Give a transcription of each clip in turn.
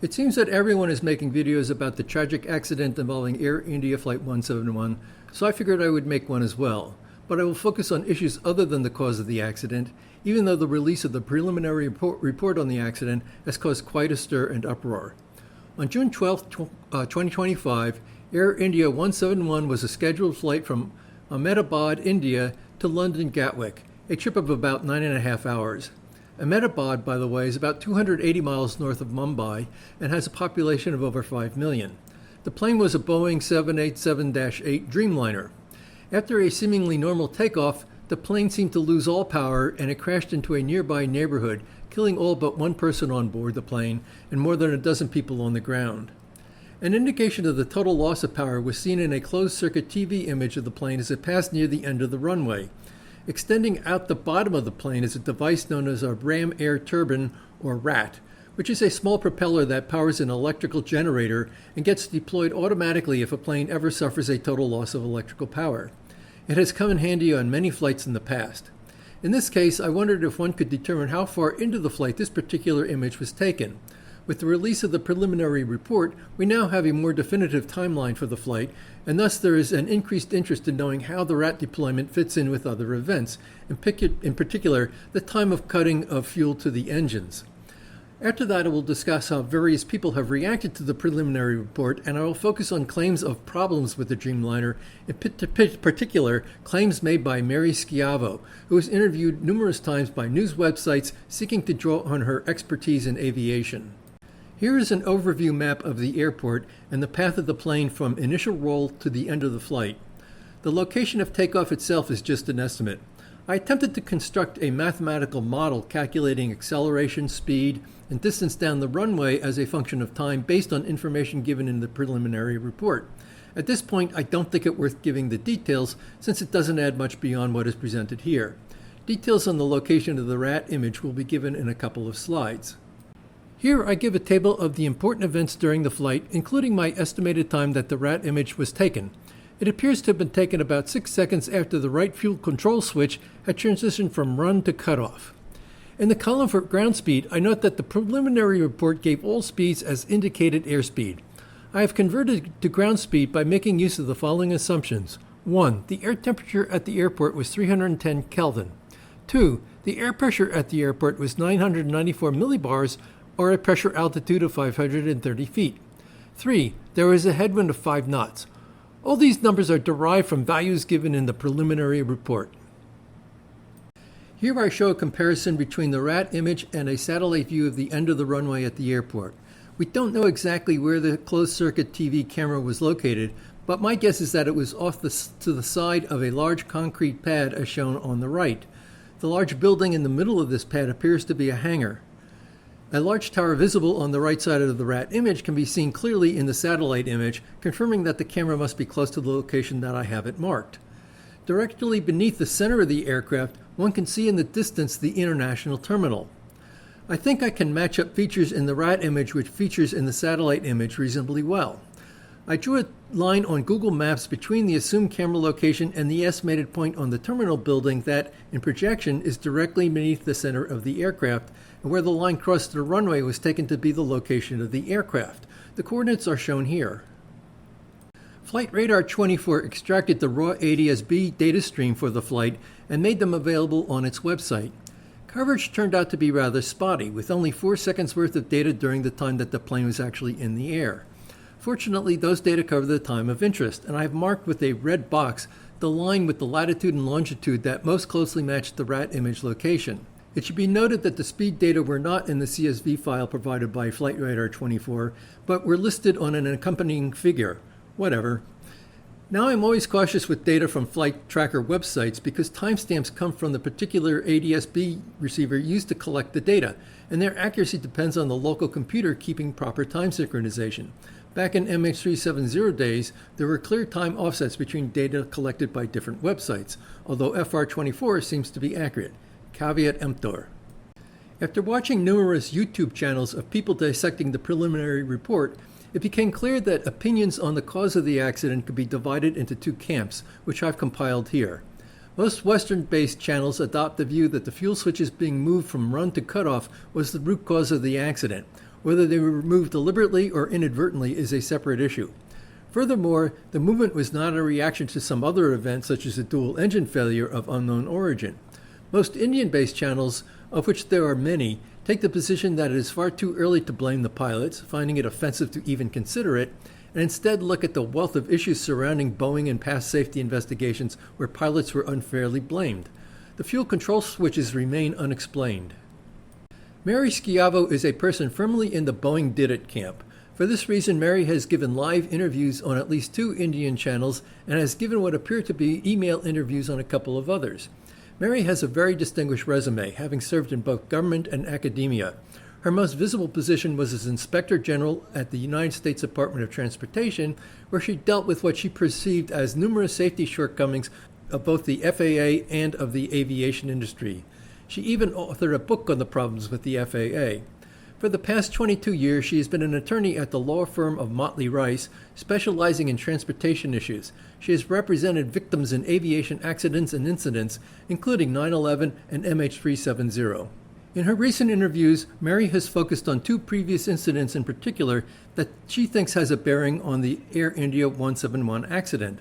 It seems that everyone is making videos about the tragic accident involving Air India Flight 171, so I figured I would make one as well. But I will focus on issues other than the cause of the accident, even though the release of the preliminary report on the accident has caused quite a stir and uproar. On June 12, 2025, Air India 171 was a scheduled flight from Ahmedabad, India to London Gatwick, a trip of about 9.5 hours. Ahmedabad, by the way, is about 280 miles north of Mumbai and has a population of over 5 million. The plane was a Boeing 787-8 Dreamliner. After a seemingly normal takeoff, the plane seemed to lose all power and it crashed into a nearby neighborhood, killing all but one person on board the plane and more than a dozen people on the ground. An indication of the total loss of power was seen in a closed-circuit TV image of the plane as it passed near the end of the runway. Extending out the bottom of the plane is a device known as a ram air turbine, or RAT, which is a small propeller that powers an electrical generator and gets deployed automatically if a plane ever suffers a total loss of electrical power. It has come in handy on many flights in the past. In this case, I wondered if one could determine how far into the flight this particular image was taken. With the release of the preliminary report, we now have a more definitive timeline for the flight, and thus there is an increased interest in knowing how the RAT deployment fits in with other events, in particular, the time of cutting of fuel to the engines. After that, I will discuss how various people have reacted to the preliminary report, and I will focus on claims of problems with the Dreamliner, in particular, claims made by Mary Schiavo, who was interviewed numerous times by news websites seeking to draw on her expertise in aviation. Here is an overview map of the airport and the path of the plane from initial roll to the end of the flight. The location of takeoff itself is just an estimate. I attempted to construct a mathematical model calculating acceleration, speed, and distance down the runway as a function of time based on information given in the preliminary report. At this point, I don't think it worth giving the details since it doesn't add much beyond what is presented here. Details on the location of the RAT image will be given in a couple of slides. Here I give a table of the important events during the flight, including my estimated time that the RAT image was taken. It appears to have been taken about 6 seconds after the right fuel control switch had transitioned from run to cutoff. In the column for ground speed, I note that the preliminary report gave all speeds as indicated airspeed. I have converted to ground speed by making use of the following assumptions. 1. The air temperature at the airport was 310 Kelvin. 2. The air pressure at the airport was 994 millibars, or a pressure altitude of 530 feet. 3. There was a headwind of 5 knots. All these numbers are derived from values given in the preliminary report. Here I show a comparison between the RAT image and a satellite view of the end of the runway at the airport. We don't know exactly where the closed-circuit TV camera was located, but my guess is that it was off to the side of a large concrete pad as shown on the right. The large building in the middle of this pad appears to be a hangar. A large tower visible on the right side of the RAT image can be seen clearly in the satellite image, confirming that the camera must be close to the location that I have it marked. Directly beneath the center of the aircraft, one can see in the distance the international terminal. I think I can match up features in the RAT image with features in the satellite image reasonably well. I drew a line on Google Maps between the assumed camera location and the estimated point on the terminal building that, in projection, is directly beneath the center of the aircraft, and where the line crossed the runway was taken to be the location of the aircraft. The coordinates are shown here. Flight Radar 24 extracted the raw ADS-B data stream for the flight and made them available on its website. Coverage turned out to be rather spotty, with only 4 seconds worth of data during the time that the plane was actually in the air. Fortunately, those data cover the time of interest, and I have marked with a red box the line with the latitude and longitude that most closely matched the RAT image location. It should be noted that the speed data were not in the CSV file provided by Flight Radar 24, but were listed on an accompanying figure. Whatever. Now I'm always cautious with data from flight tracker websites because timestamps come from the particular ADS-B receiver used to collect the data, and their accuracy depends on the local computer keeping proper time synchronization. Back in MH370 days, there were clear time offsets between data collected by different websites, although FR24 seems to be accurate. Caveat emptor. After watching numerous YouTube channels of people dissecting the preliminary report, it became clear that opinions on the cause of the accident could be divided into 2 camps, which I've compiled here. Most Western-based channels adopt the view that the fuel switches being moved from run to cutoff was the root cause of the accident, Whether they were removed deliberately or inadvertently is a separate issue. Furthermore, the movement was not a reaction to some other event such as a dual engine failure of unknown origin. Most Indian-based channels, of which there are many, take the position that it is far too early to blame the pilots, finding it offensive to even consider it, and instead look at the wealth of issues surrounding Boeing and past safety investigations where pilots were unfairly blamed. The fuel control switches remain unexplained. Mary Schiavo is a person firmly in the Boeing did it camp. For this reason, Mary has given live interviews on at least 2 Indian channels and has given what appear to be email interviews on a couple of others. Mary has a very distinguished resume, having served in both government and academia. Her most visible position was as Inspector General at the United States Department of Transportation, where she dealt with what she perceived as numerous safety shortcomings of both the FAA and of the aviation industry. She even authored a book on the problems with the FAA. For the past 22 years, she has been an attorney at the law firm of Motley Rice, specializing in transportation issues. She has represented victims in aviation accidents and incidents, including 9/11 and MH370. In her recent interviews, Mary has focused on 2 previous incidents in particular that she thinks has a bearing on the Air India 171 accident.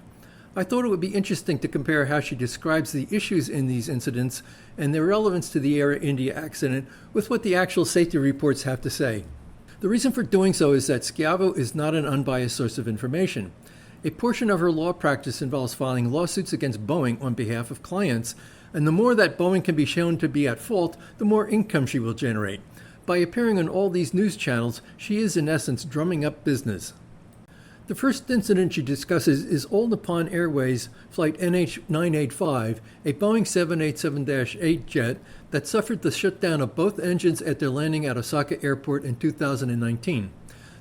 I thought it would be interesting to compare how she describes the issues in these incidents and their relevance to the Air India accident with what the actual safety reports have to say. The reason for doing so is that Schiavo is not an unbiased source of information. A portion of her law practice involves filing lawsuits against Boeing on behalf of clients, and the more that Boeing can be shown to be at fault, the more income she will generate. By appearing on all these news channels, she is in essence drumming up business. The first incident she discusses is All Nippon Airways Flight NH985, a Boeing 787-8 jet that suffered the shutdown of both engines at their landing at Osaka Airport in 2019.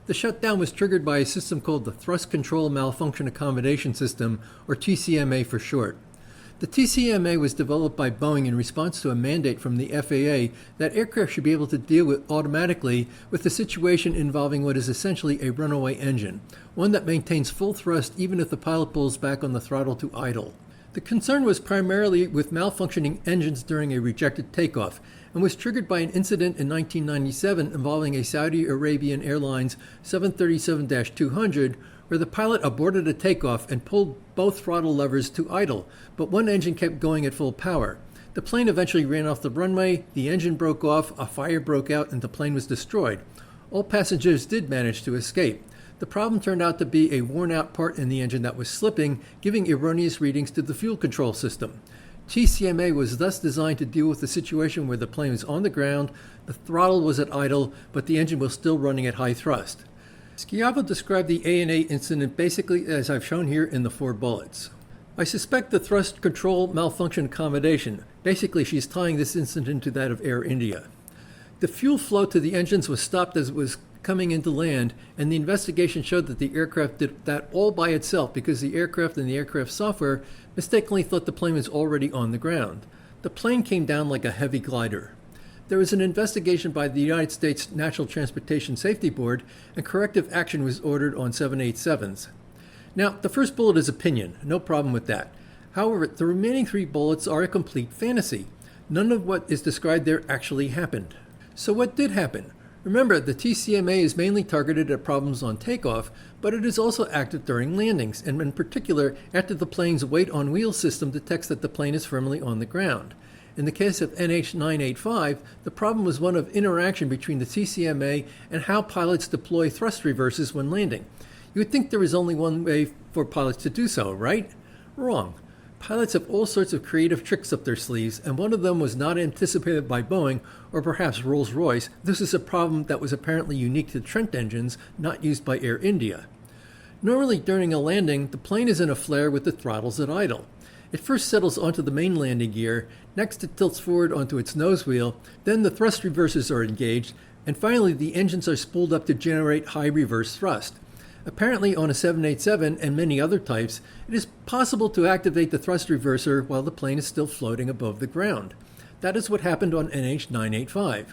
The shutdown was triggered by a system called the Thrust Control Malfunction Accommodation System, or TCMA for short. The TCMA was developed by Boeing in response to a mandate from the FAA that aircraft should be able to deal with automatically with a situation involving what is essentially a runaway engine, one that maintains full thrust even if the pilot pulls back on the throttle to idle. The concern was primarily with malfunctioning engines during a rejected takeoff and was triggered by an incident in 1997 involving a Saudi Arabian Airlines 737-200 where the pilot aborted a takeoff and pulled both throttle levers to idle, but one engine kept going at full power. The plane eventually ran off the runway, the engine broke off, a fire broke out, and the plane was destroyed. All passengers did manage to escape. The problem turned out to be a worn-out part in the engine that was slipping, giving erroneous readings to the fuel control system. TCMA was thus designed to deal with the situation where the plane was on the ground, the throttle was at idle, but the engine was still running at high thrust. Schiavo described the ANA incident basically as I've shown here in the 4 bullets. I suspect the thrust control malfunction accommodation. Basically, she's tying this incident to that of Air India. The fuel flow to the engines was stopped as it was coming into land, and the investigation showed that the aircraft did that all by itself because the aircraft and the aircraft software mistakenly thought the plane was already on the ground. The plane came down like a heavy glider. There was an investigation by the United States National Transportation Safety Board, and corrective action was ordered on 787s. Now, the first bullet is opinion, no problem with that. However, the remaining 3 bullets are a complete fantasy. None of what is described there actually happened. So what did happen? Remember, the TCMA is mainly targeted at problems on takeoff, but it is also active during landings, and in particular after the plane's weight-on-wheel system detects that the plane is firmly on the ground. In the case of NH985, the problem was one of interaction between the TCMA and how pilots deploy thrust reverses when landing. You would think there is only one way for pilots to do so, right? Wrong. Pilots have all sorts of creative tricks up their sleeves, and one of them was not anticipated by Boeing, or perhaps Rolls-Royce. This is a problem that was apparently unique to Trent engines, not used by Air India. Normally during a landing, the plane is in a flare with the throttles at idle. It first settles onto the main landing gear, next it tilts forward onto its nose wheel, then the thrust reversers are engaged, and finally the engines are spooled up to generate high reverse thrust. Apparently on a 787 and many other types, it is possible to activate the thrust reverser while the plane is still floating above the ground. That is what happened on NH985.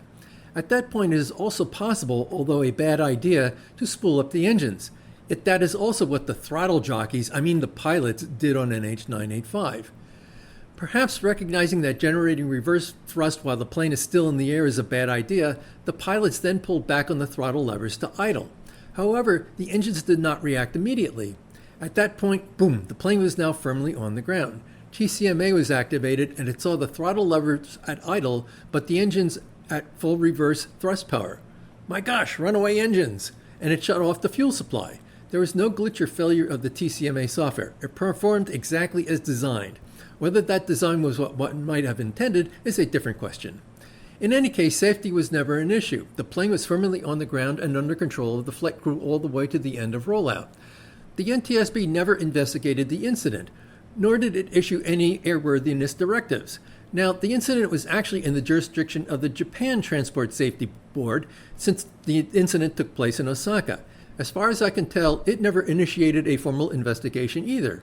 At that point it is also possible, although a bad idea, to spool up the engines. Yet that is also what the throttle jockeys, the pilots, did on NH985. Perhaps recognizing that generating reverse thrust while the plane is still in the air is a bad idea, the pilots then pulled back on the throttle levers to idle. However, the engines did not react immediately. At that point, boom, the plane was now firmly on the ground. TCMA was activated and it saw the throttle levers at idle, but the engines at full reverse thrust power. My gosh, runaway engines! And it shut off the fuel supply. There was no glitch or failure of the TCMA software. It performed exactly as designed. Whether that design was what one might have intended is a different question. In any case, safety was never an issue. The plane was firmly on the ground and under control of the flight crew all the way to the end of rollout. The NTSB never investigated the incident, nor did it issue any airworthiness directives. Now, the incident was actually in the jurisdiction of the Japan Transport Safety Board, since the incident took place in Osaka. As far as I can tell, it never initiated a formal investigation either.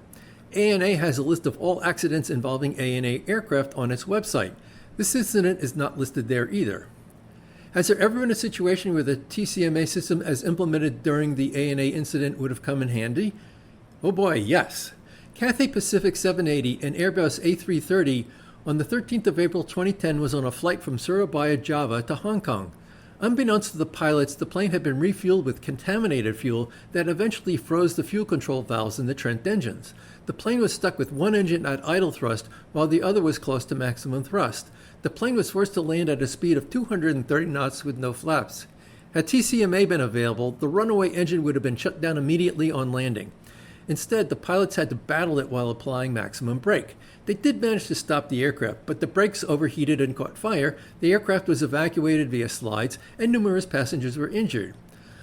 ANA has a list of all accidents involving ANA aircraft on its website. This incident is not listed there either. Has there ever been a situation where the TCMA system as implemented during the ANA incident would have come in handy? Oh boy, yes. Cathay Pacific 780 and Airbus A330 on the 13th of April 2010 was on a flight from Surabaya, Java to Hong Kong. Unbeknownst to the pilots, the plane had been refueled with contaminated fuel that eventually froze the fuel control valves in the Trent engines. The plane was stuck with one engine at idle thrust while the other was close to maximum thrust. The plane was forced to land at a speed of 230 knots with no flaps. Had TCMA been available, the runaway engine would have been shut down immediately on landing. Instead, the pilots had to battle it while applying maximum brake. They did manage to stop the aircraft, but the brakes overheated and caught fire, the aircraft was evacuated via slides, and numerous passengers were injured.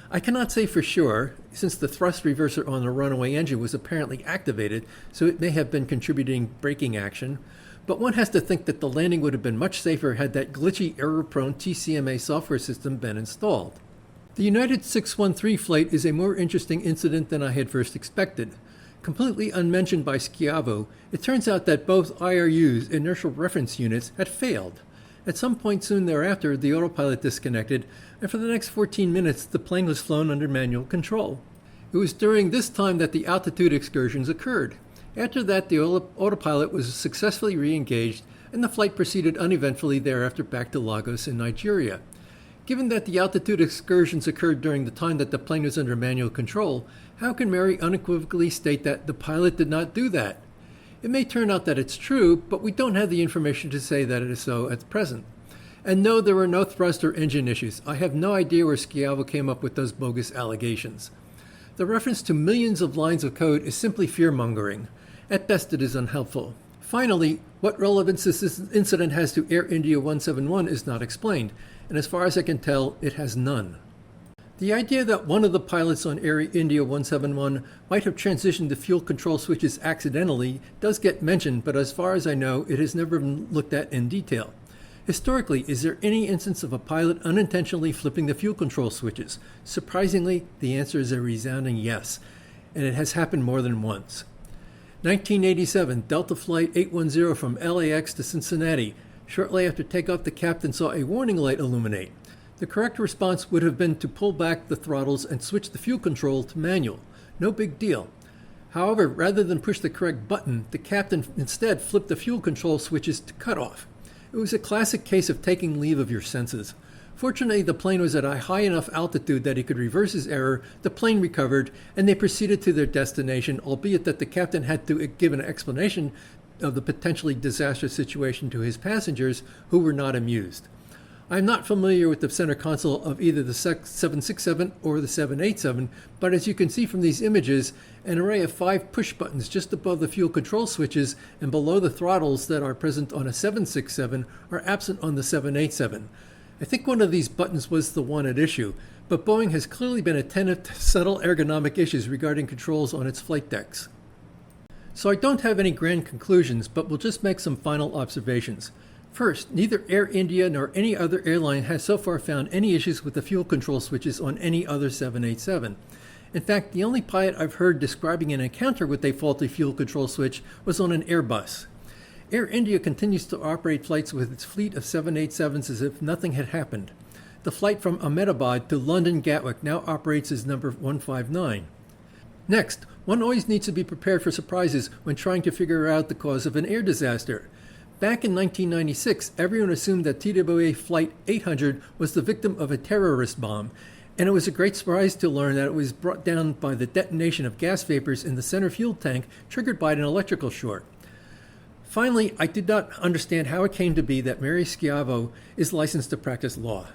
I cannot say for sure, since the thrust reverser on the runaway engine was apparently activated, so it may have been contributing braking action, but one has to think that the landing would have been much safer had that glitchy, error-prone TCMA software system been installed. The United 613 flight is a more interesting incident than I had first expected. Completely unmentioned by Schiavo, it turns out that both IRUs, inertial reference units, had failed. At some point soon thereafter, the autopilot disconnected, and for the next 14 minutes, the plane was flown under manual control. It was during this time that the altitude excursions occurred. After that, the autopilot was successfully re-engaged, and the flight proceeded uneventfully thereafter back to Lagos in Nigeria. Given that the altitude excursions occurred during the time that the plane was under manual control, how can Mary unequivocally state that the pilot did not do that? It may turn out that it's true, but we don't have the information to say that it is so at present. And no, there were no thrust or engine issues. I have no idea where Schiavo came up with those bogus allegations. The reference to millions of lines of code is simply fear-mongering. At best, it is unhelpful. Finally, what relevance this incident has to Air India 171 is not explained, and as far as I can tell, it has none. The idea that one of the pilots on Air India 171 might have transitioned the fuel control switches accidentally does get mentioned, but as far as I know, it has never been looked at in detail. Historically, is there any instance of a pilot unintentionally flipping the fuel control switches? Surprisingly, the answer is a resounding yes, and it has happened more than once. 1987, Delta Flight 810 from LAX to Cincinnati. Shortly after takeoff, the captain saw a warning light illuminate. The correct response would have been to pull back the throttles and switch the fuel control to manual. No big deal. However, rather than push the correct button, the captain instead flipped the fuel control switches to cutoff. It was a classic case of taking leave of your senses. Fortunately, the plane was at a high enough altitude that he could reverse his error, the plane recovered, and they proceeded to their destination, albeit that the captain had to give an explanation of the potentially disastrous situation to his passengers, who were not amused. I am not familiar with the center console of either the 767 or the 787, but as you can see from these images, an array of 5 push buttons just above the fuel control switches and below the throttles that are present on a 767 are absent on the 787. I think one of these buttons was the one at issue, but Boeing has clearly been attentive to subtle ergonomic issues regarding controls on its flight decks. So I don't have any grand conclusions, but we'll just make some final observations. First, neither Air India nor any other airline has so far found any issues with the fuel control switches on any other 787. In fact, the only pilot I've heard describing an encounter with a faulty fuel control switch was on an Airbus. Air India continues to operate flights with its fleet of 787s as if nothing had happened. The flight from Ahmedabad to London Gatwick now operates as number 159. Next, one always needs to be prepared for surprises when trying to figure out the cause of an air disaster. Back in 1996, everyone assumed that TWA Flight 800 was the victim of a terrorist bomb, and it was a great surprise to learn that it was brought down by the detonation of gas vapors in the center fuel tank triggered by an electrical short. Finally, I did not understand how it came to be that Mary Schiavo is licensed to practice law.